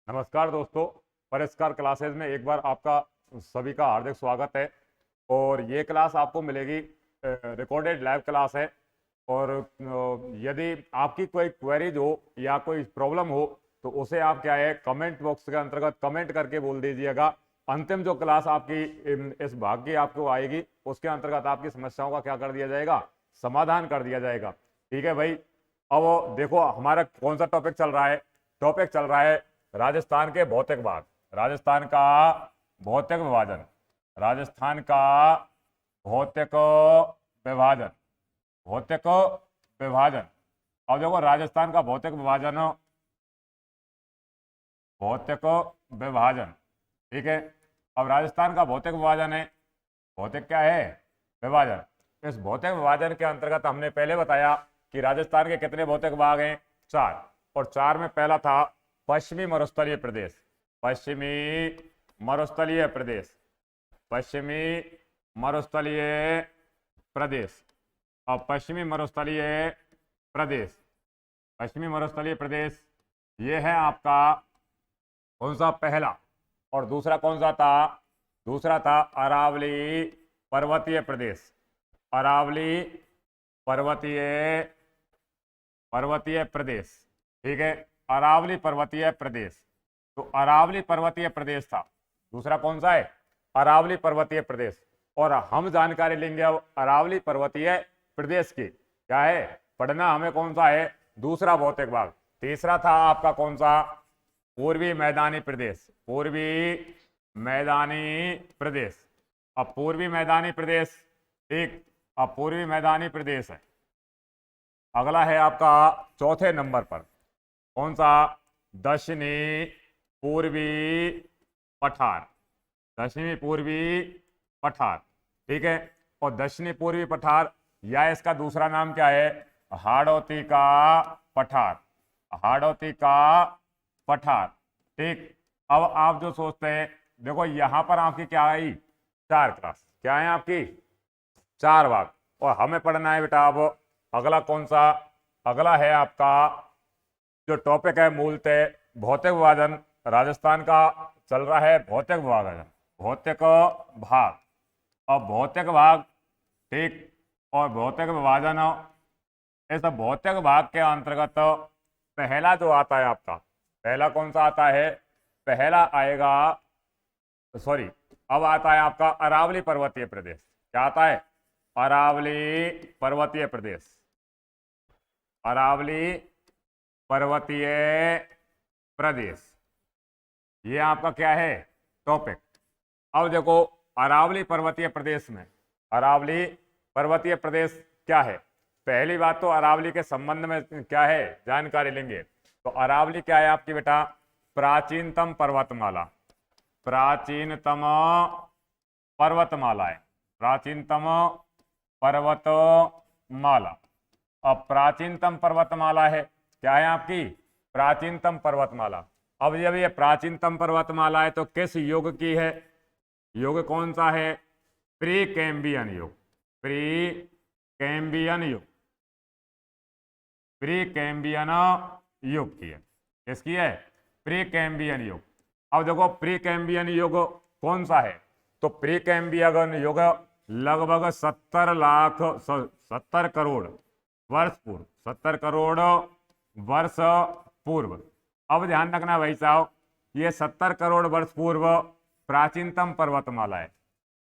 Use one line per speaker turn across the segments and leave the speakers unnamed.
नमस्कार दोस्तों, परिष्कार क्लासेज में एक बार आपका सभी का हार्दिक स्वागत है। और ये क्लास आपको मिलेगी, रिकॉर्डेड लाइव क्लास है। और यदि आपकी कोई क्वेरीज हो या कोई प्रॉब्लम हो तो उसे आप क्या है कमेंट बॉक्स के अंतर्गत कमेंट करके बोल दीजिएगा। अंतिम जो क्लास आपकी इस भाग की आपको आएगी उसके अंतर्गत आपकी समस्याओं का क्या कर दिया जाएगा, समाधान कर दिया जाएगा। ठीक है भाई। अब देखो हमारा कौन सा टॉपिक चल रहा है। टॉपिक चल रहा है राजस्थान के भौतिक भाग, राजस्थान का भौतिक विभाजन, राजस्थान का भौतिक विभाजन, भौतिक विभाजन। अब देखो राजस्थान का भौतिक विभाजन, भौतिक विभाजन। ठीक है। अब राजस्थान का भौतिक विभाजन है, भौतिक क्या है, विभाजन। इस भौतिक विभाजन के अंतर्गत हमने पहले बताया कि राजस्थान के कितने भौतिक भाग हैं, 4। और 4 में पहला था पश्चिमी मरुस्थलीय प्रदेश, पश्चिमी मरुस्थलीय प्रदेश, पश्चिमी मरुस्थलीय प्रदेश। अब पश्चिमी मरुस्थलीय प्रदेश, पश्चिमी मरुस्थलीय प्रदेश ये है आपका कौन सा, पहला। और दूसरा कौन सा था, दूसरा था अरावली पर्वतीय प्रदेश, अरावली पर्वतीय प्रदेश। ठीक है, अरावली पर्वतीय प्रदेश। तो अरावली पर्वतीय प्रदेश था। दूसरा कौन सा है, अरावली पर्वतीय प्रदेश। और हम जानकारी लेंगे अब अरावली पर्वतीय प्रदेश की, क्या है पढ़ना हमें, कौन सा है, दूसरा भौतिक भाग। तीसरा था आपका कौन सा, पूर्वी मैदानी प्रदेश, पूर्वी मैदानी प्रदेश। अब पूर्वी मैदानी प्रदेश, ठीक, अब पूर्वी मैदानी प्रदेश है। अगला है आपका चौथे नंबर पर कौन सा, दक्षिणी पूर्वी पठार, दक्षिणी पूर्वी पठार। ठीक है। और दक्षिणी पूर्वी पठार या इसका दूसरा नाम क्या है, हाड़ौती का पठार, हाड़ौती का पठार। ठीक। अब आप जो सोचते हैं, देखो यहां पर आपकी क्या आई, 4 क्लास, क्या है आपकी, 4 भाग। और हमें पढ़ना है बेटा अब अगला कौन सा, अगला है आपका जो टॉपिक है मूलतः भौतिक विभाजन। राजस्थान का चल रहा है भौतिक विभाजन, भौतिक भाग। अब भौतिक भाग, ठीक, और भौतिक विभाजन। इस भौतिक भाग के अंतर्गत पहला जो आता है आपका, पहला कौन सा आता है, पहला आएगा, सॉरी, अब आता है आपका अरावली पर्वतीय प्रदेश। क्या आता है, अरावली पर्वतीय प्रदेश, अरावली पर्वतीय प्रदेश। ये आपका क्या है टॉपिक। अब देखो अरावली पर्वतीय प्रदेश में, अरावली पर्वतीय प्रदेश क्या है, पहली बात तो अरावली के संबंध में क्या है जानकारी लेंगे। तो अरावली क्या है आपकी बेटा, प्राचीनतम पर्वतमाला, प्राचीनतम पर्वतमाला है, प्राचीनतम पर्वतमाला। अब प्राचीनतम पर्वतमाला है, क्या है आपकी, प्राचीनतम पर्वतमाला। अब जब ये प्राचीनतम पर्वतमाला है तो किस युग की है, युग कौन सा है, प्री कैम्बियन युग, प्री कैम्बियन युग, प्री कैम्बियन युग की है, किसकी है, प्री कैम्बियन युग। अब देखो प्री कैम्बियन युग कौन सा है, तो प्री कैम्बियन युग लगभग 70 करोड़ वर्ष पूर्व, 70 करोड़ वर्ष पूर्व। अब ध्यान रखना भाई साहब, ये 70 करोड़ वर्ष पूर्व प्राचीनतम पर्वतमाला है,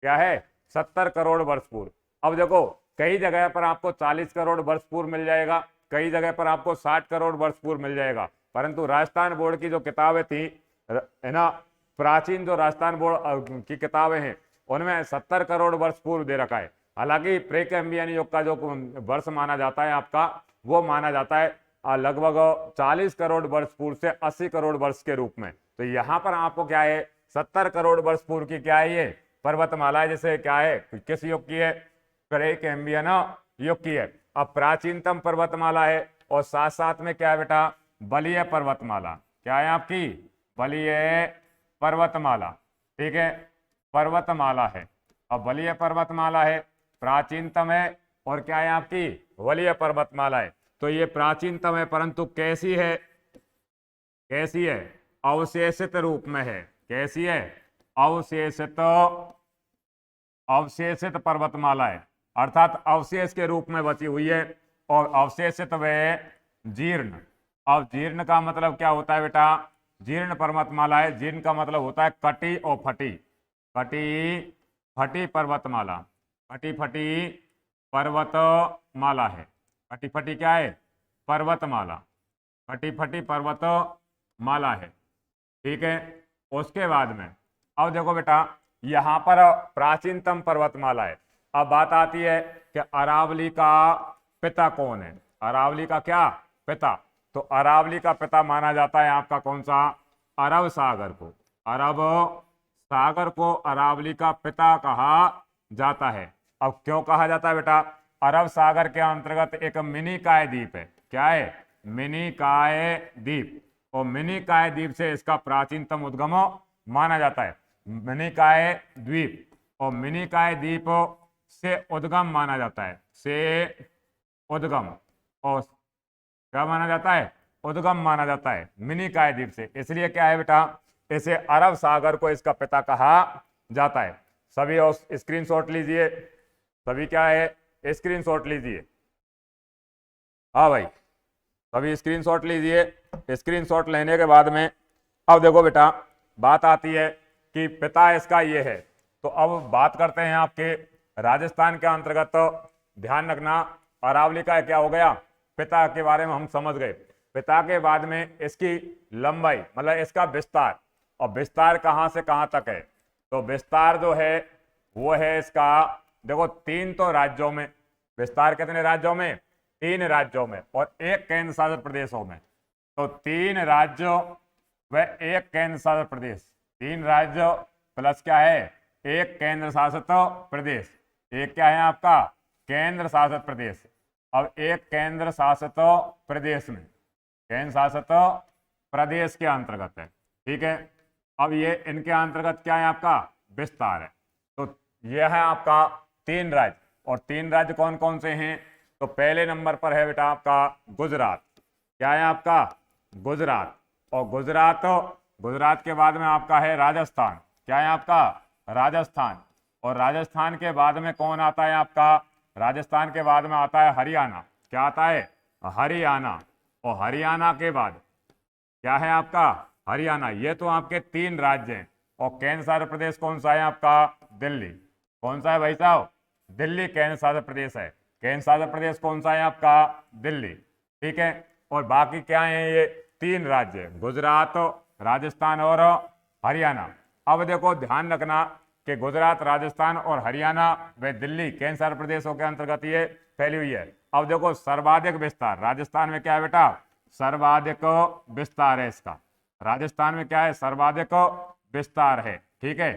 क्या है, 70 करोड़ वर्ष पूर्व। अब देखो कई जगह पर आपको 40 करोड़ वर्ष पूर्व मिल जाएगा, कई जगह पर आपको 60 करोड़ वर्ष पूर्व मिल जाएगा। परंतु राजस्थान बोर्ड की जो किताबें थी है ना, प्राचीन जो राजस्थान बोर्ड की किताबें हैं उनमें 70 करोड़ वर्ष पूर्व दे रखा है। हालांकि प्री कैम्बियन युग का जो वर्ष माना जाता है आपका, वो माना जाता है लगभग 40 करोड़ वर्ष पूर्व से 80 करोड़ वर्ष के रूप में। तो यहाँ पर आपको क्या है, 70 करोड़ वर्ष पूर्व की क्या है ये पर्वतमाला है, जैसे क्या है, किस युग की है, प्री कैम्बियन युग की है। अब प्राचीनतम पर्वतमाला है और साथ साथ में क्या है बेटा, बलीय पर्वतमाला, क्या है आपकी, बलीय पर्वतमाला। ठीक है, पर्वतमाला है। अब बलीय पर्वतमाला है, प्राचीनतम है, और क्या है आपकी, बलीय पर्वतमाला है। तो ये प्राचीनतम है, परंतु कैसी है, कैसी है, अवशेषित रूप में है। कैसी है? अवशेषित, अवशेषित पर्वतमाला है, अर्थात अवशेष के रूप में बची हुई है। और अवशेषित व जीर्ण। अब जीर्ण का मतलब क्या होता है बेटा? जीर्ण पर्वतमाला है। जीर्ण का मतलब होता है कटी और फटी। कटी फटी पर्वतमाला, कटी फटी पर्वतमाला है। कटी फटी क्या है? पर्वतमाला, कटी फटी पर्वतमाला है। ठीक है। उसके बाद में अब देखो बेटा, यहां पर प्राचीनतम पर्वतमाला है। अब बात आती है कि अरावली का पिता कौन है? अरावली का क्या पिता? तो अरावली का पिता माना जाता है आपका कौन सा? अरब सागर को। अरब सागर को अरावली का पिता कहा जाता है। अब क्यों कहा जाता है बेटा? अरब सागर के अंतर्गत एक मिनिकाय द्वीप है। क्या है? मिनिकाय द्वीप। और मिनिकाय द्वीप से इसका प्राचीनतम उद्गम माना जाता है। मिनिकाय द्वीप, और मिनिकाय द्वीप से उद्गम माना जाता है। से उद्गम, और क्या माना जाता है? उद्गम माना जाता है मिनिकाय द्वीप से। इसलिए क्या है बेटा, इसे अरब सागर को इसका पिता कहा जाता है। सभी और स्क्रीनशॉट लीजिए। सभी क्या है? स्क्रीनशॉट लीजिए। हाँ भाई, सभी स्क्रीनशॉट लीजिए। स्क्रीनशॉट लेने के बाद में अब देखो बेटा, बात आती है कि पिता इसका ये है। तो अब बात करते हैं आपके राजस्थान के अंतर्गत। तो ध्यान रखना, अरावली का क्या हो गया? पिता के बारे में हम समझ गए। पिता के बाद में इसकी लंबाई, मतलब इसका विस्तार, और विस्तार कहां से कहां तक है? तो विस्तार जो है वो है इसका, देखो 3 तो राज्यों में। विस्तार कितने राज्यों में? 3 राज्यों में और 1 केंद्र शासित प्रदेशों में। तो 3 राज्यों व 1 केंद्र शासित प्रदेश। 3 राज्य प्लस क्या है? 1 केंद्र शासित प्रदेश। एक क्या है आपका? केंद्र शासित प्रदेश। अब एक केंद्र शासित प्रदेश में, केंद्र शासित प्रदेश के अंतर्गत है। ठीक है। अब ये इनके अंतर्गत क्या है? आपका विस्तार है। तो यह है आपका 3 राज्य। और 3 राज्य कौन कौन से हैं? तो पहले नंबर पर है बेटा आपका गुजरात। क्या है आपका? गुजरात। और गुजरात के बाद में आपका है राजस्थान। क्या है आपका? राजस्थान। और राजस्थान के बाद में कौन आता है आपका? राजस्थान के बाद में आता है हरियाणा। क्या आता है? हरियाणा। और हरियाणा के बाद क्या है आपका? हरियाणा। ये तो आपके 3 राज्य हैं। और केंद्र शासित प्रदेश कौन सा है आपका? दिल्ली। कौन सा है भाई साहब? दिल्ली केंद्र शासित प्रदेश है। केंद्र शासित प्रदेश कौन सा है आपका? दिल्ली। ठीक है। और बाकी क्या है? ये 3 राज्य, गुजरात, राजस्थान और हरियाणा। अब देखो ध्यान रखना कि गुजरात, राजस्थान और हरियाणा व दिल्ली केंद्र शासित प्रदेशों के अंतर्गत ये फैली हुई है। अब देखो सर्वाधिक विस्तार राजस्थान में क्या है बेटा? सर्वाधिक विस्तार है इसका। राजस्थान में क्या है? सर्वाधिक विस्तार है। ठीक है।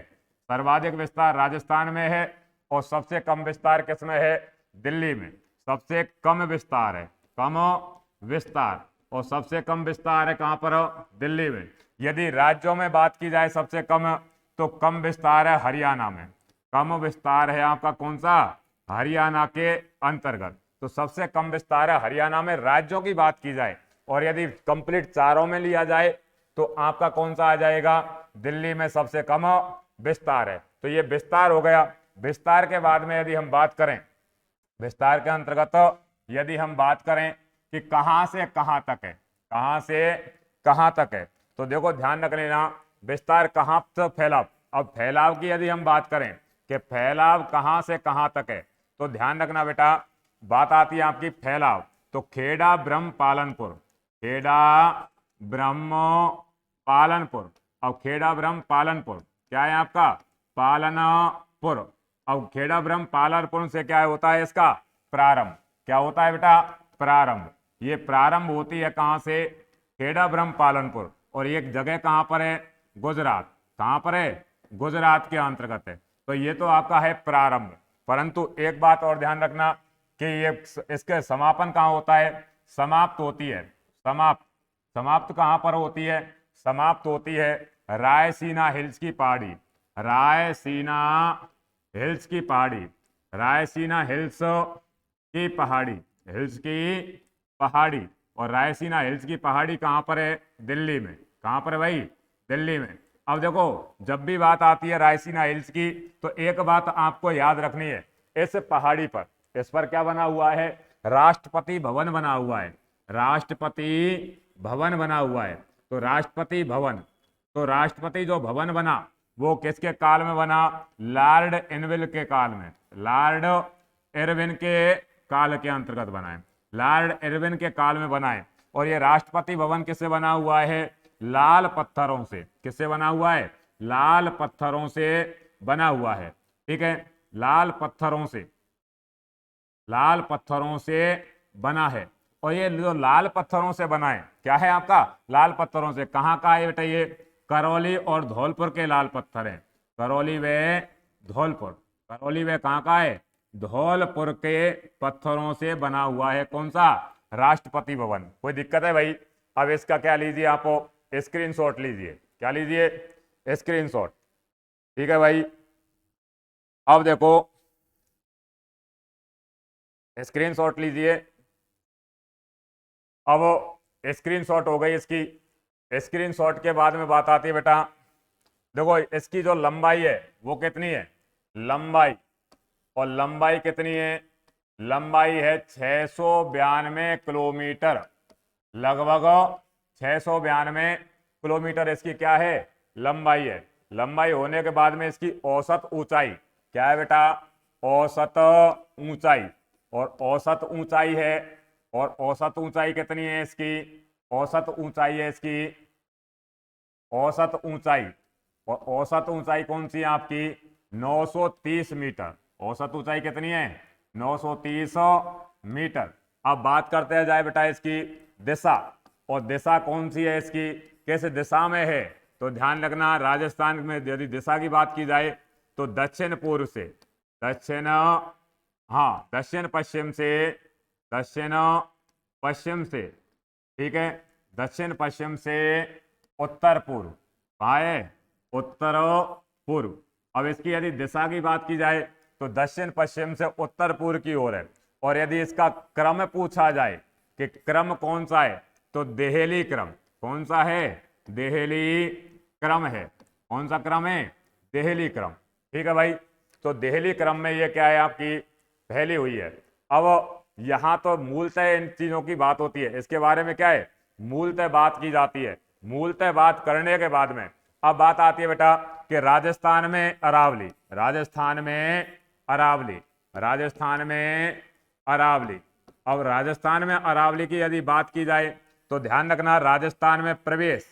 सर्वाधिक विस्तार राजस्थान में है। और सबसे कम विस्तार किसमें है? दिल्ली में। सबसे कम विस्तार है, कम विस्तार। और सबसे कम विस्तार है कहां पर? दिल्ली में। यदि राज्यों में बात की जाए सबसे कम, तो कम विस्तार है हरियाणा में। कम विस्तार है आपका कौन सा? हरियाणा के अंतर्गत। तो सबसे कम विस्तार है हरियाणा में, राज्यों की बात की जाए। और यदि कंप्लीट चारों में लिया जाए तो आपका कौन सा आ जाएगा? दिल्ली में सबसे कम विस्तार है। तो ये विस्तार हो गया। विस्तार के बाद में यदि हम बात करें, विस्तार के अंतर्गत यदि हम बात करें कि कहां से कहां तक है, कहां से कहां तक है, तो देखो ध्यान रख लेना, विस्तार कहां से फैलाव। अब फैलाव की यदि हम बात करें कि फैलाव कहां से कहां तक है, तो ध्यान रखना बेटा, बात आती है आपकी फैलाव। तो खेड़ा ब्रह्म पालनपुर, खेड़ा ब्रह्म पालनपुर। अब खेड़ा ब्रह्म पालनपुर क्या है आपका? पालनपुर। अब खेड़ा ब्रह्म पालनपुर से क्या होता है? इसका प्रारंभ। क्या होता है बेटा? प्रारंभ। ये प्रारंभ होती है कहां से? खेड़ा ब्रह्म पालनपुर। और ये जगह कहां पर है? गुजरात। कहां पर है? गुजरात के अंतर्गत है। तो ये तो आपका है प्रारंभ। परंतु एक बात और ध्यान रखना कि ये इसके समापन कहां होता है? समाप्त होती है। समाप्त, समाप्त कहां पर होती है? समाप्त होती है रायसीना हिल्स की पहाड़ी। रायसीना हिल्स की पहाड़ी, रायसीना हिल्स की पहाड़ी, हिल्स की पहाड़ी। और रायसीना हिल्स की पहाड़ी कहां पर है? दिल्ली में। कहाँ पर है भाई? दिल्ली में। अब देखो, जब भी बात आती है रायसीना हिल्स की, तो एक बात आपको याद रखनी है, इस पहाड़ी पर, इस पर क्या बना हुआ है? राष्ट्रपति भवन बना हुआ है। राष्ट्रपति भवन बना हुआ है। तो राष्ट्रपति भवन, तो राष्ट्रपति जो भवन बना वो किसके काल में बना? लॉर्ड इरविन के काल में। लॉर्ड इरविन के काल के अंतर्गत बना है। लॉर्ड इरविन के काल में बना है। और ये राष्ट्रपति भवन किससे बना हुआ है? लाल पत्थरों से। किससे बना हुआ है? लाल पत्थरों से बना हुआ है। ठीक है, लाल पत्थरों से, लाल पत्थरों से बना है। और ये जो लाल पत्थरों से बना है, क्या है आपका? लाल पत्थरों से। कहाँ का है बेटा ये? करौली और धौलपुर के लाल पत्थर हैं। करौली व धौलपुर। करौली व कहाँ का है? धौलपुर के पत्थरों से बना हुआ है। कौन सा? राष्ट्रपति भवन। कोई दिक्कत है भाई? अब इसका क्या लीजिए, आप स्क्रीनशॉट लीजिए। क्या लीजिए? स्क्रीनशॉट। ठीक है भाई, अब देखो स्क्रीनशॉट लीजिए। अब स्क्रीनशॉट हो गई इसकी। स्क्रीनशॉट के बाद में बात आती है बेटा, देखो इसकी जो लंबाई है वो कितनी है? लंबाई, और लंबाई कितनी है? लंबाई है 692 किलोमीटर। लगभग 692 किलोमीटर इसकी क्या है? लंबाई है। लंबाई होने के बाद में इसकी औसत ऊंचाई क्या है बेटा? औसत ऊंचाई। और औसत ऊंचाई है, और औसत ऊंचाई कितनी है इसकी? औसत ऊंचाई है इसकी, औसत ऊंचाई, और औसत ऊंचाई कौन सी है आपकी? 930 मीटर। औसत ऊंचाई कितनी है? 930 मीटर। अब बात करते हैं जाए बेटा इसकी दिशा, और दिशा कौन सी है इसकी? किस दिशा में है? तो ध्यान रखना, राजस्थान में यदि दिशा की बात की जाए तो दक्षिण पूर्व से, दक्षिण, हाँ दक्षिण पश्चिम से, दक्षिण पश्चिम से, ठीक है, दक्षिण पश्चिम से उत्तर पूर्व। कहाँ है? उत्तर पूर्व। अब इसकी यदि दिशा की बात की जाए तो दक्षिण पश्चिम से उत्तर पूर्व की ओर है। और यदि इसका क्रम पूछा जाए कि क्रम कौन सा है, तो देहली क्रम। कौन सा है? देहली क्रम है। कौन सा क्रम है? देहली क्रम। ठीक है भाई, तो देहली क्रम में ये क्या है आपकी? फैली हुई है। अब यहाँ तो मूलतः इन चीजों की बात होती है, इसके बारे में क्या है? मूलतः बात की जाती है। मूलतः बात करने के बाद में अब बात आती है बेटा कि राजस्थान में अरावली, राजस्थान में अरावली, राजस्थान में अरावली। अब राजस्थान में अरावली की यदि बात की जाए तो ध्यान रखना, राजस्थान में प्रवेश,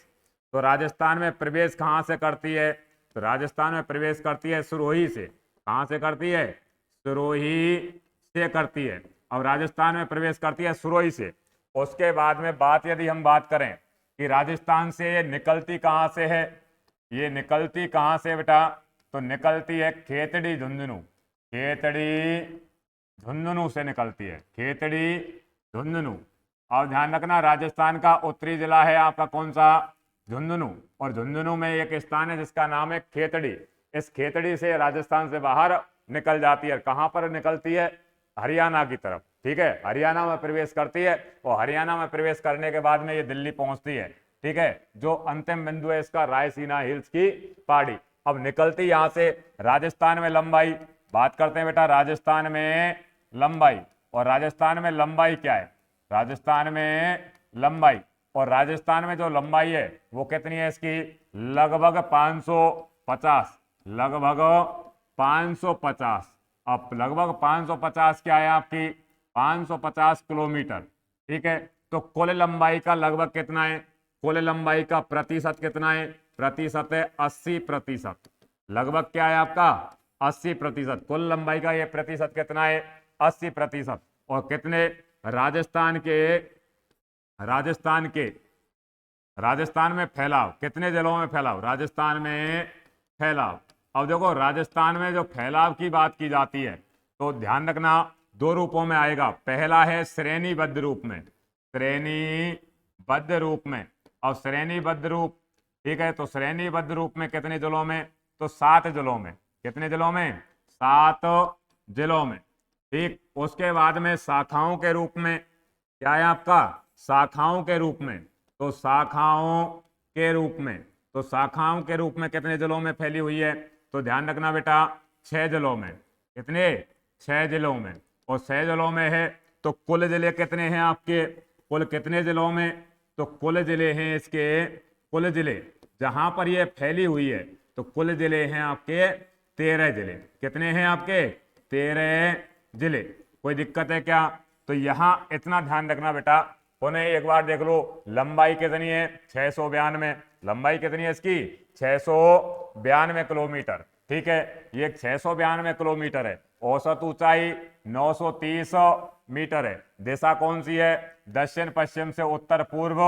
तो राजस्थान में प्रवेश कहाँ से करती है? तो राजस्थान में प्रवेश करती है सिरोही से। कहाँ से करती है? सिरोही से करती है। अब राजस्थान में प्रवेश करती है सिरोही से। उसके बाद में बात यदि हम बात करें कि राजस्थान से ये निकलती कहाँ से है, ये निकलती कहाँ से बेटा? तो निकलती है खेतड़ी झुंझुनू, खेतड़ी झुंझुनू से निकलती है, खेतड़ी झुंझुनू। और ध्यान रखना, राजस्थान का उत्तरी जिला है आपका कौन सा? झुंझुनू। और झुंझुनू में एक स्थान है जिसका नाम है खेतड़ी। इस खेतड़ी से राजस्थान से बाहर निकल जाती है। कहाँ पर निकलती है? हरियाणा की तरफ। ठीक है, हरियाणा में प्रवेश करती है, और हरियाणा में प्रवेश करने के बाद में ये दिल्ली पहुंचती है। ठीक है, जो अंतिम बिंदु है इसका रायसीना हिल्स की पहाड़ी। अब निकलती यहां से राजस्थान में लंबाई, बात करते हैं बेटा राजस्थान में लंबाई। और राजस्थान में लंबाई क्या है? राजस्थान में लंबाई, और राजस्थान में जो लंबाई है वो कितनी है इसकी? लगभग 550, लगभग 550। अब लगभग 550 क्या है आपकी? 550 किलोमीटर। ठीक है, तो कुल लंबाई का लगभग कितना है? कुल लंबाई का प्रतिशत कितना है? प्रतिशत है 80%। लगभग क्या है आपका? 80%। कुल लंबाई का ये प्रतिशत कितना है? 80%। और कितने? राजस्थान में फैलाव, कितने जिलों में फैलाव? राजस्थान में फैलाव। अब देखो, राजस्थान में जो फैलाव की बात की जाती है तो ध्यान रखना, दो रूपों में आएगा। पहला है श्रेणीबद्ध रूप में, श्रेणीबद्ध रूप में। और श्रेणीबद्ध रूप, ठीक है, तो श्रेणीबद्ध रूप में कितने जिलों में? तो 7 जिलों में। कितने जिलों में? 7 जिलों में। ठीक, उसके बाद में शाखाओं के रूप में क्या है आपका? शाखाओं के रूप में। तो शाखाओं के रूप में। तो शाखाओं के रूप में कितने जिलों में फैली हुई है? तो ध्यान रखना बेटा 6 जिलों में। कितने? 6 जिलों में। और 6 जिलों में है तो कुल जिले कितने हैं आपके? कुल कितने जिलों में? तो कुल जिले हैं इसके, कुल जिले जहां पर ये फैली हुई है तो कुल जिले हैं आपके 13 जिले। कितने हैं आपके? 13 जिले। कोई दिक्कत है क्या? तो यहाँ इतना ध्यान रखना बेटा। उन्हें एक बार देख लो, लंबाई कितनी है? 692। लंबाई कितनी है इसकी? 692 किलोमीटर। ठीक है, ये 692 किलोमीटर है। औसत ऊंचाई 930 मीटर है। दिशा कौन सी है? दक्षिण पश्चिम से उत्तर पूर्व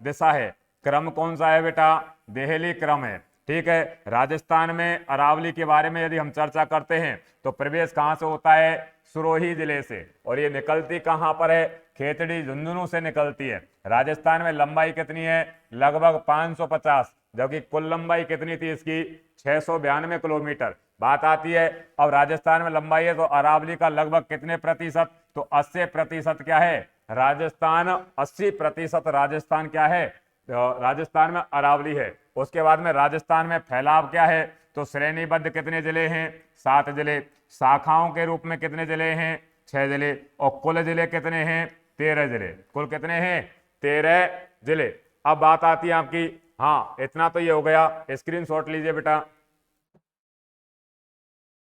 दिशा है। क्रम कौन सा है बेटा? देहली क्रम है। ठीक है, राजस्थान में अरावली के बारे में यदि हम चर्चा करते हैं तो प्रवेश कहाँ से होता है? सिरोही जिले से। और ये निकलती कहाँ पर है? खेतड़ी झुंझुनू से निकलती है। राजस्थान में लंबाई कितनी है? लगभग 550, जबकि कुल लंबाई कितनी थी इसकी? 692 किलोमीटर। बात आती है अब राजस्थान में लंबाई है तो अरावली का लगभग कितने प्रतिशत? तो 80% क्या है? राजस्थान 80% राजस्थान क्या है? राजस्थान में अरावली है। उसके बाद में राजस्थान में फैलाव क्या है? तो श्रेणीबद्ध कितने जिले हैं? 7 जिले। शाखाओं के रूप में कितने जिले हैं? 6 जिले। और कुल जिले कितने हैं? 13 जिले। कुल कितने हैं? 13 जिले। अब बात आती है आपकी, हाँ इतना तो ये हो गया। स्क्रीनशॉट लीजिए बेटा,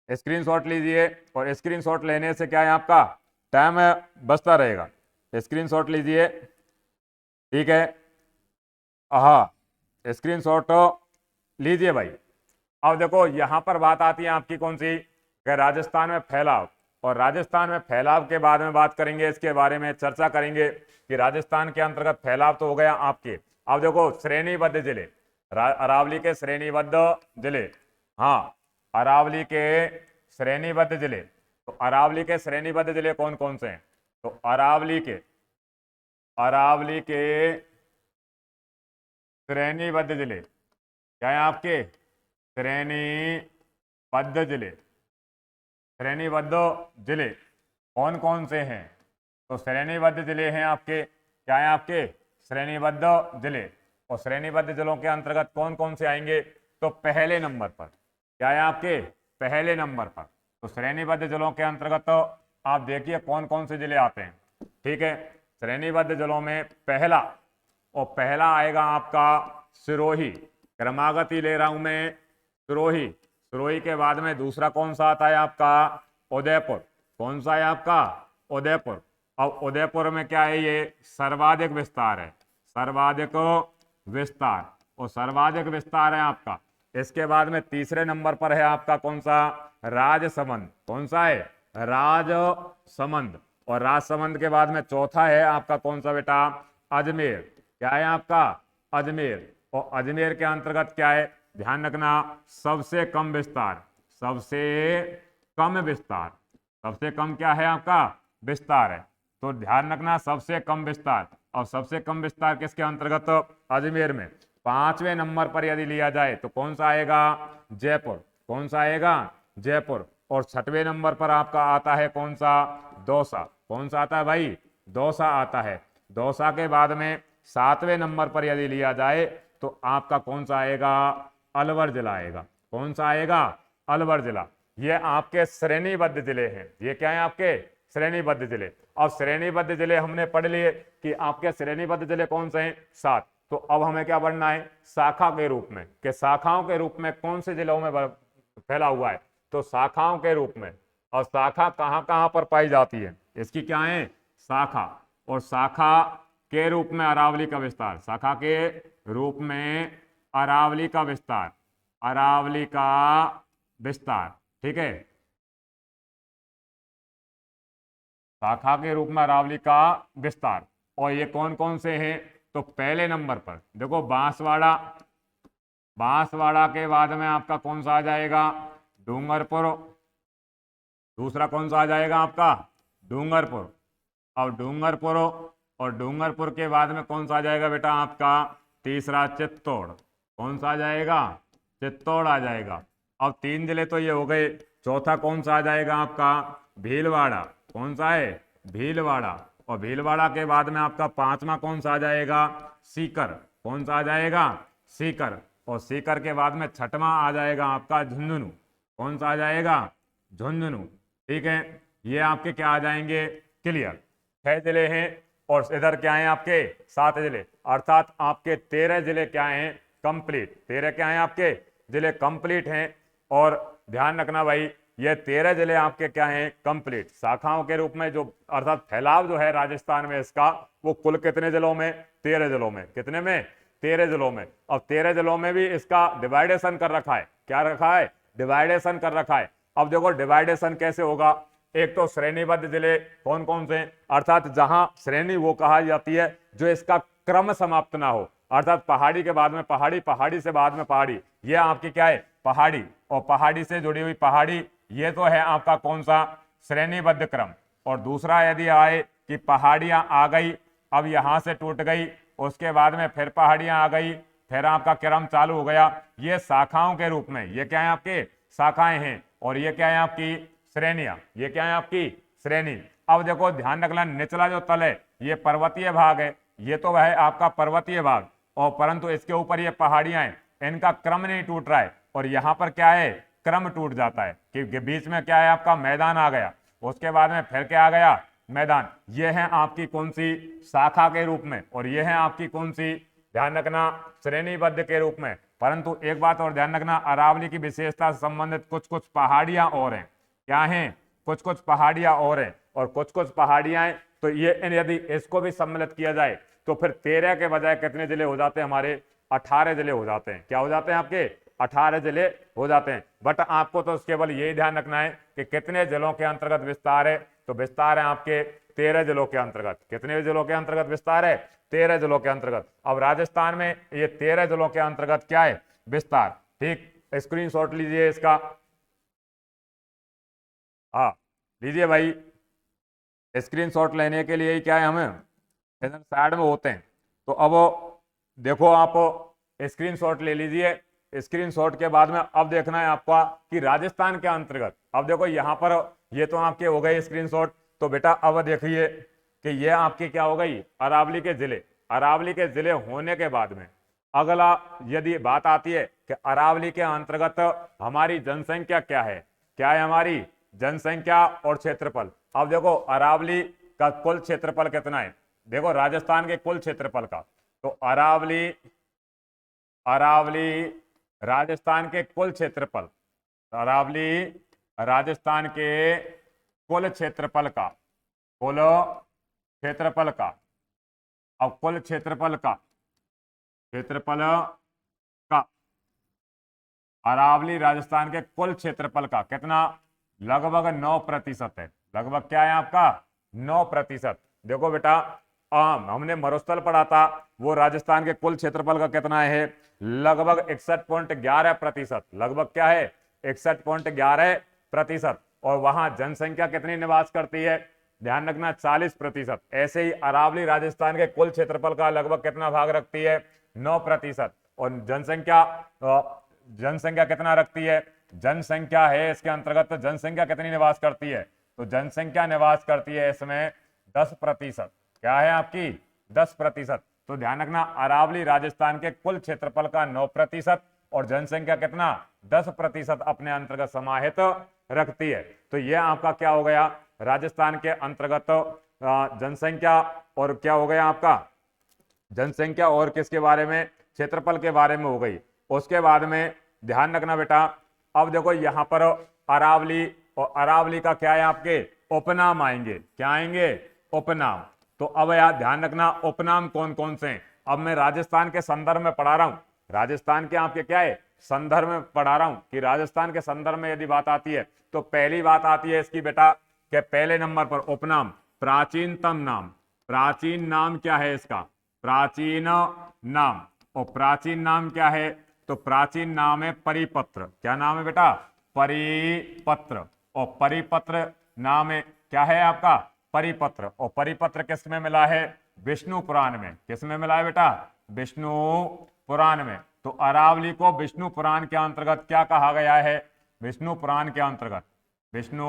स्क्रीनशॉट लीजिए। और स्क्रीनशॉट लेने से क्या है आपका टाइम बचता रहेगा। स्क्रीनशॉट लीजिए, ठीक है। हाँ, स्क्रीनशॉट लीजिए भाई। अब देखो यहां पर बात आती है आपकी कौन सी? कि राजस्थान में फैलाव। और राजस्थान में फैलाव के बाद में बात करेंगे, इसके बारे में चर्चा करेंगे कि राजस्थान के अंतर्गत फैलाव तो हो गया आपके। अब देखो श्रेणीबद्ध जिले, अरावली के श्रेणीबद्ध जिले। हाँ, अरावली के श्रेणीबद्ध जिले। तो अरावली के श्रेणीबद्ध जिले कौन कौन से हैं? तो अरावली के श्रेणीबद्ध जिले क्या है आपके? श्रेणीबद्ध जिले। श्रेणीबद्ध जिले कौन कौन से हैं? तो श्रेणीबद्ध जिले हैं आपके, क्या है आपके? श्रेणीबद्ध जिले। और श्रेणीबद्ध जिलों के अंतर्गत कौन कौन से आएंगे? तो पहले नंबर पर क्या है आपके? पहले नंबर पर। तो श्रेणीबद्ध जिलों के अंतर्गत आप देखिए कौन कौन से जिले आते हैं। ठीक है, श्रेणीबद्ध जिलों में पहला, और पहला आएगा आपका सिरोही। क्रमागत ही ले रहा हूं मैं, सिरोही। सिरोही के बाद में दूसरा कौन सा आता है आपका? उदयपुर। कौन सा है आपका? उदयपुर। अब उदयपुर में क्या है? ये सर्वाधिक विस्तार है, सर्वाधिक विस्तार। और सर्वाधिक विस्तार है आपका। इसके बाद में तीसरे नंबर पर है आपका कौन सा? राजसमंद। कौन सा है? राजसमंद। और राजसमंद के बाद में चौथा है आपका कौन सा बेटा? अजमेर। क्या है आपका? अजमेर। और अजमेर के अंतर्गत क्या है? ध्यान रखना, सबसे कम विस्तार, सबसे कम विस्तार। सबसे कम क्या है आपका? विस्तार है। तो ध्यान रखना सबसे कम विस्तार। और सबसे कम विस्तार किसके अंतर्गत? अजमेर में। 5वें नंबर पर यदि लिया जाए तो कौन सा आएगा? जयपुर। कौन सा आएगा? जयपुर। और 6वें नंबर पर आपका आता है कौन सा? दौसा। कौन सा आता है भाई? दौसा आता है। दौसा के बाद में 7वें नंबर पर यदि लिया जाए तो आपका कौन सा आएगा? अलवर जिला आएगा। कौन सा आएगा? अलवर जिला। ये आपके श्रेणीबद्ध जिले हैं। ये क्या है आपके? श्रेणीबद्ध जिले। अब श्रेणीबद्ध जिले हमने पढ़ लिए कि आपके श्रेणीबद्ध जिले कौन से हैं? 7। तो अब हमें क्या पढ़ना है? शाखा के रूप में, कि शाखाओं के रूप में कौन से जिलों में फैला हुआ है? तो शाखाओं के रूप में। और शाखा कहाँ कहाँ पर पाई जाती है? इसकी क्या है? शाखा। और शाखा के रूप में अरावली का विस्तार। शाखा के रूप में अरावली का विस्तार, अरावली का विस्तार। ठीक है, शाखा के रूप में अरावली का विस्तार। और ये कौन कौन से हैं? तो पहले नंबर पर देखो बांसवाड़ा। बांसवाड़ा के बाद में आपका कौन सा आ जाएगा? डूंगरपुर। दूसरा कौन सा आ जाएगा आपका? डूंगरपुर। अब डूंगरपुर, और डूंगरपुर के बाद में कौन सा आ जाएगा बेटा आपका? तीसरा चित्तौड़। कौन सा आ जाएगा? चित्तौड़ आ जाएगा। अब 3 जिले तो ये हो गए। चौथा कौन सा आ जाएगा आपका? भीलवाड़ा। कौन सा है? भीलवाड़ा। और भीलवाड़ा के बाद में आपका 5वां कौन सा आ जाएगा? सीकर। कौन सा आ जाएगा? सीकर, और सीकर के बाद में छठवां आ जाएगा आपका झुंझुनू। कौन सा आ जाएगा? झुंझुनू। ठीक है, ये आपके क्या आ जाएंगे? क्लियर। 6 जिले हैं और इधर क्या है आपके? 7 जिले, अर्थात आपके 13 जिले क्या हैं? कंप्लीट। 13 क्या हैं आपके? जिले कंप्लीट हैं। और ध्यान रखना भाई, ये 13 जिले आपके क्या हैं? कंप्लीट। शाखाओं के रूप में जो, अर्थात फैलाव जो है राजस्थान में इसका, वो कुल कितने जिलों में? 13 जिलों में। कितने में? 13 जिलों में। अब 13 जिलों में भी इसका डिवाइडेशन कर रखा है। क्या रखा है? डिवाइडेशन कर रखा है। अब देखो डिवाइडेशन कैसे होगा। एक तो श्रेणीबद्ध जिले कौन कौन से? अर्थात जहां श्रेणी वो कहा जाती है जो इसका क्रम समाप्त ना हो, अर्थात पहाड़ी के बाद में पहाड़ी, पहाड़ी से बाद में पहाड़ी, ये आपकी क्या है? पहाड़ी। और पहाड़ी से जुड़ी हुई पहाड़ी, ये तो है आपका कौन सा? श्रेणीबद्ध क्रम। और दूसरा यदि आए कि पहाड़ियां आ गई, अब यहां से टूट गई, उसके बाद में फिर पहाड़ियां आ गई, फिर आपका क्रम चालू हो गया, ये शाखाओं के रूप में, ये क्या है आपके? शाखाएं हैं। और ये क्या है आपकी? श्रेणियां। ये क्या है आपकी? श्रेणी। अब देखो ध्यान रखना, निचला जो तल है ये पर्वतीय भाग है, ये तो है आपका पर्वतीय भाग, और परंतु इसके ऊपर ये पहाड़ियां हैं, इनका क्रम नहीं टूट रहा है, और यहां पर क्या है? क्रम टूट जाता है कि बीच में क्या है आपका? मैदान आ गया, उसके बाद में फिर क्या आ गया? मैदान। ये है आपकी कौन सी? शाखा के रूप में, और ये है आपकी कौन सी? ध्यान रखना, श्रेणीबद्ध के रूप में। परंतु एक बात और ध्यान रखना, अरावली की विशेषता से संबंधित कुछ कुछ पहाड़ियां और हैं। क्या हैं? कुछ कुछ पहाड़ियां और हैं, और कुछ कुछ पहाड़ियां हैं, तो ये यदि इसको भी सम्मिलित किया जाए तो फिर 13 के बजाय कितने जिले हो जाते हैं हमारे? 18 जिले हो जाते हैं। क्या हो जाते हैं आपके? 18 जिले हो जाते हैं। बट आपको तो केवल यही ध्यान रखना है कि कितने जिलों के अंतर्गत विस्तार है, तो विस्तार है आपके 13 जिलों के अंतर्गत। कितने जिलों के अंतर्गत विस्तार है? 13 जिलों के अंतर्गत। अब राजस्थान में ये 13 जिलों के अंतर्गत क्या है? विस्तार। ठीक, स्क्रीनशॉट लीजिए इसका। हाँ लीजिए भाई, स्क्रीनशॉट लेने के लिए क्या है, हमें इधर साइड में होते हैं। तो अब देखो आप स्क्रीनशॉट ले लीजिए। स्क्रीनशॉट के बाद में अब देखना है आपका कि राजस्थान के अंतर्गत, अब देखो यहाँ पर ये तो आपके हो गए स्क्रीनशॉट। तो बेटा अब देखिए कि ये आपकी क्या हो गई? अरावली के जिले। अरावली के जिले होने के बाद में अगला यदि बात आती है कि अरावली के अंतर्गत हमारी जनसंख्या क्या है? क्या है हमारी जनसंख्या और क्षेत्रफल? अब देखो अरावली का कुल क्षेत्रफल कितना है, देखो राजस्थान के कुल क्षेत्रफल का। तो अरावली, अरावली राजस्थान के कुल क्षेत्रफल, अरावली राजस्थान के कुल क्षेत्रफल का, कुल क्षेत्रफल का, अब कुल क्षेत्रफल का, क्षेत्रफल का, अरावली राजस्थान के कुल क्षेत्रफल का कितना? लगभग 9% है। लगभग क्या है आपका? 9%। देखो बेटा हमने मरुस्थल पढ़ा था, वो राजस्थान के कुल क्षेत्रफल का कितना है? लगभग 61.11%। लगभग क्या है? 61.11%। और वहां जनसंख्या कितनी निवास करती है? ध्यान रखना 40%। ऐसे ही अरावली राजस्थान के कुल क्षेत्रफल का लगभग कितना भाग रखती है? 9%। और जनसंख्या, जनसंख्या कितना रखती है? जनसंख्या है इसके अंतर्गत, तो जनसंख्या कितनी निवास करती है? तो जनसंख्या निवास करती है इसमें 10%। क्या है आपकी? 10%। तो ध्यान रखना, अरावली राजस्थान के कुल क्षेत्रफल का 9% और जनसंख्या कितना? 10% अपने अंतर्गत समाहित रखती है। तो यह आपका क्या हो गया? राजस्थान के अंतर्गत जनसंख्या, और क्या हो गया आपका? जनसंख्या और किसके बारे में? क्षेत्रफल के बारे में हो गई। उसके बाद में ध्यान रखना बेटा, अब देखो यहां पर अरावली, और अरावली का क्या है आपके? उपनाम आएंगे। क्या आएंगे? उपनाम। तो अब यार ध्यान रखना, उपनाम कौन कौन से हैं? अब मैं राजस्थान के संदर्भ में पढ़ा रहा हूं, राजस्थान के आपके क्या है? संदर्भ में पढ़ा रहा हूं कि राजस्थान के संदर्भ में यदि बात आती है तो पहली बात आती है इसकी बेटा कि पहले नंबर पर उपनाम, प्राचीनतम नाम। प्राचीन नाम क्या है इसका? प्राचीन नाम। और प्राचीन नाम क्या है? तो प्राचीन नाम है परिपत्र। क्या नाम है बेटा? परिपत्र। और परिपत्र नाम है क्या है आपका? परिपत्र। और परिपत्र किस में मिला है? विष्णु पुराण में। किस में मिला है बेटा? विष्णु पुराण में। तो अरावली को विष्णु पुराण के अंतर्गत क्या कहा गया है? विष्णु पुराण के अंतर्गत, विष्णु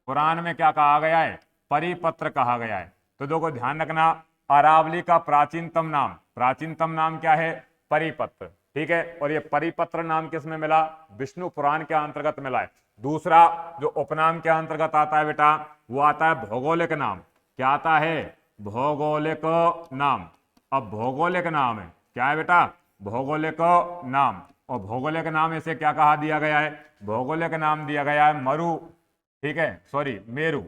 पुराण में क्या कहा गया है? परिपत्र कहा गया है। तो देखो ध्यान रखना, अरावली का प्राचीनतम नाम, प्राचीनतम नाम क्या है? परिपत्र। ठीक है। और ये परिपत्र नाम किस में मिला? विष्णु पुराण के अंतर्गत मिला है। दूसरा जो उपनाम के अंतर्गत आता है बेटा, वो आता है भौगोलिक नाम। क्या आता है? भौगोलिक नाम। अब भौगोलिक नाम है, क्या है बेटा? भौगोलिक नाम। और भौगोलिक नाम इसे क्या कहा दिया गया है? भौगोलिक नाम दिया गया है मरु, ठीक है, सॉरी मेरु,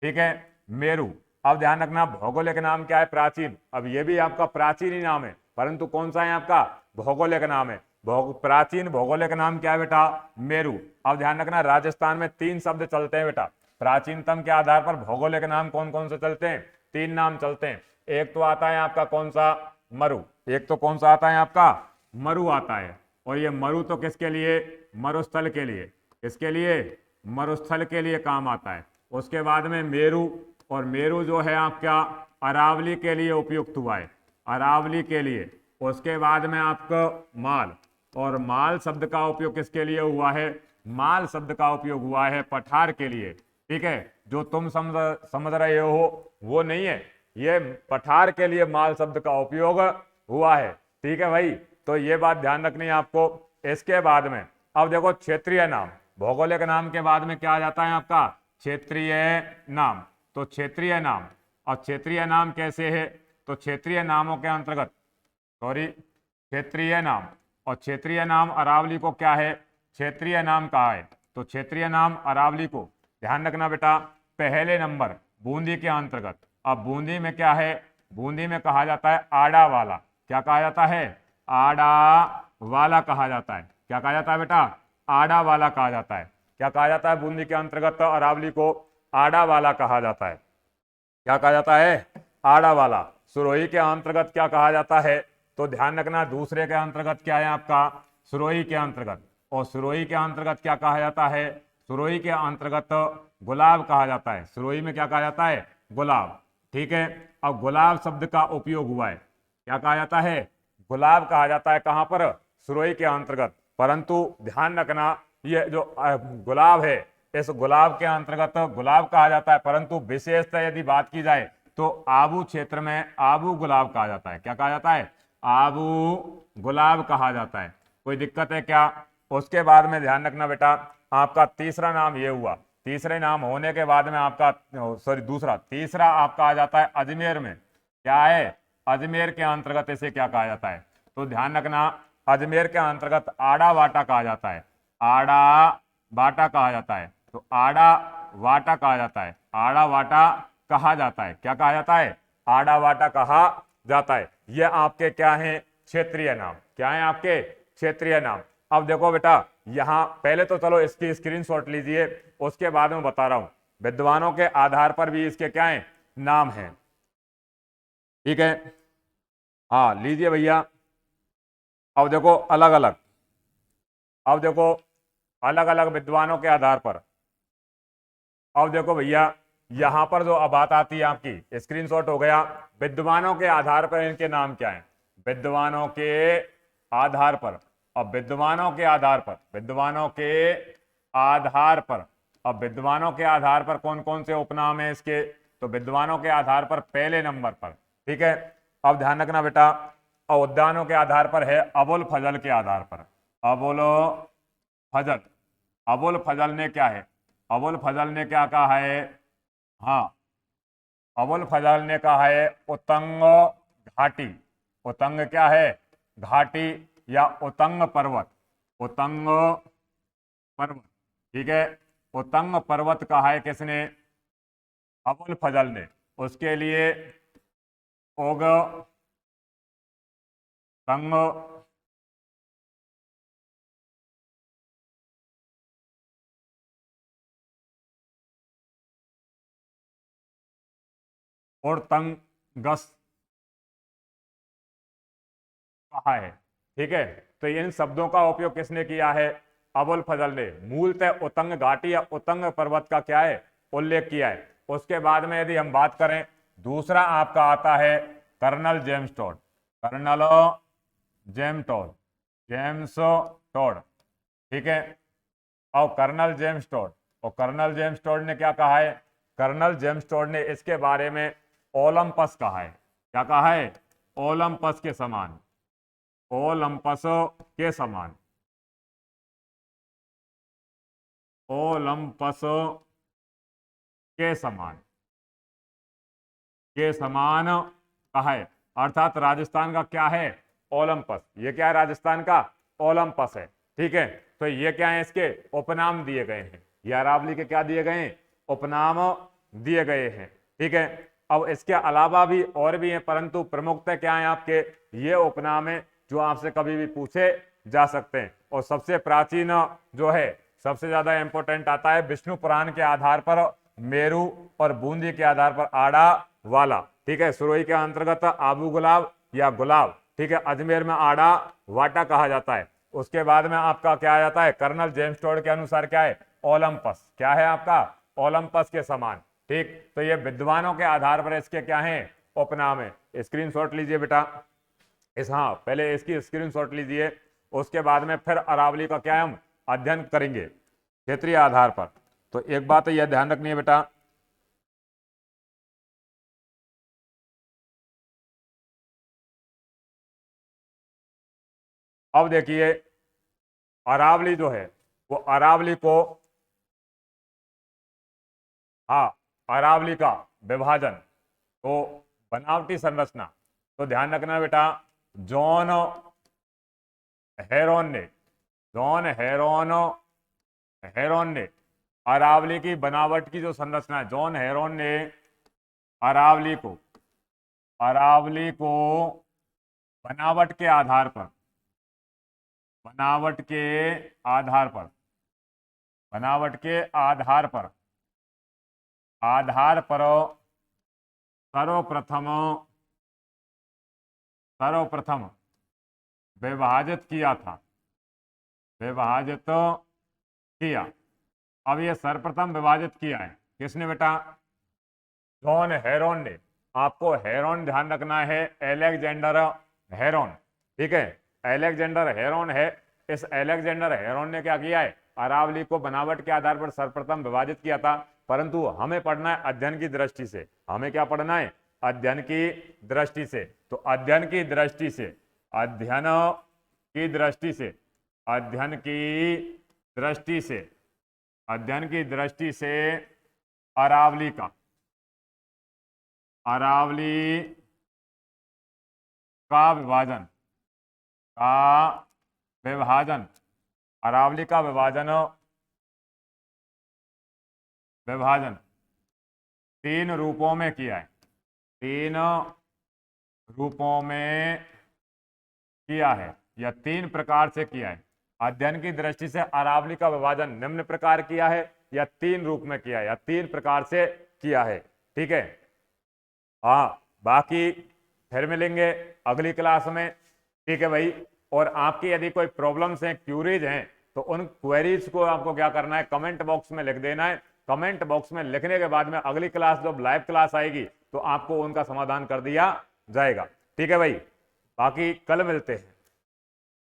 ठीक है, मेरु। अब ध्यान रखना, भौगोलिक नाम क्या है? प्राचीन। अब ये भी आपका प्राचीन ही नाम है, परंतु कौन सा है आपका? भौगोलिक नाम है। प्राचीन भौगोलिक नाम क्या है बेटा? मेरु। अब ध्यान रखना, राजस्थान में 3 शब्द चलते हैं बेटा प्राचीनतम के आधार पर। भौगोलिक नाम कौन कौन से चलते हैं? 3 नाम चलते हैं। एक तो आता है आपका कौन सा? मरु। एक तो कौन सा आता है आपका? मरु आता है। और ये मरु तो किसके लिए? मरुस्थल के लिए। किसके लिए? मरुस्थल के लिए काम आता है। उसके बाद में मेरु, और मेरु जो है आपका अरावली के लिए उपयुक्त हुआ है, अरावली के लिए। उसके बाद में आपका माल, और माल शब्द का उपयोग किसके लिए हुआ है? माल शब्द का उपयोग हुआ है पठार के लिए, ठीक है। जो तुम समझ रहे हो वो नहीं है, ये पठार के लिए माल शब्द का उपयोग हुआ है, ठीक है भाई। तो ये बात ध्यान रखनी है आपको। इसके बाद में अब देखो क्षेत्रीय नाम। भौगोलिक नाम के बाद में क्या आ जाता है आपका? क्षेत्रीय नाम। तो क्षेत्रीय नाम, और क्षेत्रीय नाम कैसे है? तो क्षेत्रीय नामों के अंतर्गत, सॉरी, क्षेत्रीय नाम, और क्षेत्रीय नाम अरावली को क्या है? क्षेत्रीय नाम कहा है। तो क्षेत्रीय नाम अरावली को ध्यान रखना बेटा, पहले नंबर बूंदी के अंतर्गत। अब बूंदी में क्या है? बूंदी में कहा जाता है आड़ा वाला। क्या कहा जाता है? आड़ा वाला कहा जाता है। क्या कहा जाता है बेटा? आड़ा वाला कहा जाता है। क्या कहा जाता है? बूंदी के अंतर्गत अरावली को आड़ा वाला कहा जाता है। क्या कहा जाता है? आड़ा वाला। सुरोही के अंतर्गत क्या कहा जाता है? तो ध्यान रखना, दूसरे के अंतर्गत क्या है आपका? सुरोही के अंतर्गत। और सुरोही के अंतर्गत क्या कहा जाता है? सुरोही के अंतर्गत गुलाब कहा जाता है। सुरोही में क्या कहा जाता है? गुलाब, ठीक है। अब गुलाब शब्द का उपयोग हुआ है। क्या कहा जाता है? गुलाब कहा जाता है। कहां पर? सुरोही के अंतर्गत। परंतु ध्यान रखना, ये जो गुलाब है, इस गुलाब के अंतर्गत गुलाब कहा जाता है, परंतु विशेषतः यदि बात की जाए तो आबू क्षेत्र में आबू गुलाब कहा जाता है। क्या कहा जाता है? आबू गुलाब कहा जाता है। कोई दिक्कत है क्या? उसके बाद में ध्यान रखना बेटा, आपका तीसरा नाम ये हुआ। तीसरे नाम होने के बाद में आपका, सॉरी, दूसरा, तीसरा आपका आ जाता है अजमेर में। क्या है? अजमेर के अंतर्गत इसे क्या कहा जाता है? तो ध्यान रखना, अजमेर के अंतर्गत आड़ा वाटा कहा जाता है। आड़ा वाटा कहा जाता है। तो आड़ा वाटा कहा जाता है। आड़ा वाटा कहा जाता है। क्या कहा जाता है? आड़ा वाटा कहा जाता है। ये आपके क्या हैं? क्षेत्रीय नाम। क्या है आपके? क्षेत्रीय नाम। अब देखो बेटा, यहां पहले तो चलो इसकी स्क्रीनशॉट लीजिए, उसके बाद में बता रहा हूं। विद्वानों के आधार पर भी इसके क्या है? नाम है, ठीक है। हाँ लीजिए भैया। अब देखो अलग अलग, अब देखो अलग अलग विद्वानों के आधार पर। अब देखो भैया, यहां पर जो अब बात आती है आपकी, स्क्रीनशॉट हो गया। विद्वानों के आधार पर इनके नाम क्या है? विद्वानों के आधार पर। अब विद्वानों के आधार पर, विद्वानों के आधार पर, अब विद्वानों के आधार पर कौन कौन से उपनाम है इसके? तो विद्वानों के आधार पर पहले नंबर पर, ठीक है। अब ध्यान रखना बेटा, उद्यानों के आधार पर है अबुल फजल के आधार पर। अबुल फजल। अबुल फजल ने क्या है? अबुल फजल ने क्या कहा है? हाँ, अबुल फजल ने कहा है उतंग घाटी। उतंग क्या है? घाटी या उतंग पर्वत। उतंग पर्वत, ठीक है। उतंग पर्वत कहा है किसने? अबुल फजल ने। उसके लिए ओग तंग और तंगस कहा है, ठीक है। तो इन शब्दों का उपयोग किसने किया है? अबुल फजल ने। मूलतः उतंग घाटी या उतंग पर्वत का क्या है? उल्लेख किया है। उसके बाद में यदि हम बात करें, दूसरा आपका आता है colonel James Tod. Colonel James Tod, James Tod, ठीक है। और कर्नल जेम्स टोड, और कर्नल जेम्स टोड ने क्या कहा है? कर्नल जेम्स टोड ने इसके बारे में ओलंपस कहा है। क्या कहा है? ओलंपस के समान। ओलंपस के समान, ओलंपस के समान, के समान कहा है, अर्थात राजस्थान का क्या है, ओलंपस। ये क्या है, राजस्थान का ओलंपस है। ठीक है, तो ये क्या है, इसके उपनाम दिए गए हैं। ये अरावली के क्या दिए गए हैं, उपनाम दिए गए हैं। ठीक है, अब इसके अलावा भी और भी हैं, परंतु प्रमुखतः क्या है आपके, ये उपनाम है जो आपसे कभी भी पूछे जा सकते हैं। और सबसे प्राचीन जो है, सबसे ज्यादा इंपॉर्टेंट आता है विष्णु पुराण के आधार पर मेरू और बूंदी के आधार पर आड़ा वाला। ठीक है, सुरोही के अंतर्गत आबू गुलाब या गुलाब। ठीक है, अजमेर में आड़ा वाटा कहा जाता है। उसके बाद में आपका क्या आ जाता है, कर्नल जेम्स टोड के अनुसार क्या है, ओलंपस। क्या है आपका, ओलंपस के समान। ठीक, तो ये विद्वानों के आधार पर इसके क्या है, उपनाम है। स्क्रीनशॉट लीजिए बेटा इस, हाँ पहले इसकी स्क्रीनशॉट लीजिए, उसके बाद में फिर अरावली का क्या है हम अध्ययन करेंगे क्षेत्रीय आधार पर। तो एक बात यह ध्यान रखनी है बेटा, अब देखिए अरावली जो है वो अरावली को, हाँ अरावली का विभाजन, तो बनावटी संरचना, तो ध्यान रखना बेटा, जॉन हेरोन ने, जॉन हेरोन हेरोन ने अरावली की बनावट की जो संरचना है, जॉन हेरोन ने अरावली को, अरावली को बनावट के आधार पर, बनावट के आधार पर, बनावट के आधार पर, आधार पर सर्वप्रथम, सर्वप्रथम विभाजित किया था, विभाजित किया। अब ये सर्वप्रथम विभाजित किया है किसने बेटा, जॉन हेरोन ने। आपको हेरोन ध्यान रखना है, एलेक्जेंडर हेरोन। ठीक है, एलेक्जेंडर हेरोन है। इस एलेक्जेंडर हेरोन ने क्या किया है, अरावली को बनावट के आधार पर सर्वप्रथम विभाजित किया था। परंतु हमें पढ़ना है अध्ययन की दृष्टि से, हमें क्या पढ़ना है, अध्ययन की दृष्टि से। तो अध्ययन की दृष्टि से, अध्ययन की दृष्टि से, अध्ययन की दृष्टि से, अध्ययन की दृष्टि से अरावली का, अरावली का विभाजन, का विभाजन, अरावली का विभाजन, विभाजन तीन रूपों में किया है, तीन रूपों में किया है या तीन प्रकार से किया है। अध्ययन की दृष्टि से अरावली का विभाजन निम्न प्रकार किया है या तीन रूप में किया है या तीन प्रकार से किया है। ठीक है, हाँ बाकी फिर मिलेंगे अगली क्लास में। ठीक है भाई, और आपकी यदि कोई प्रॉब्लम्स हैं, क्यूरीज हैं, तो उन क्वेरीज को आपको क्या करना है, कमेंट बॉक्स में लिख देना है। कमेंट बॉक्स में लिखने के बाद में अगली क्लास जब लाइव क्लास आएगी तो आपको उनका समाधान कर दिया जाएगा। ठीक है भाई, बाकी कल मिलते हैं।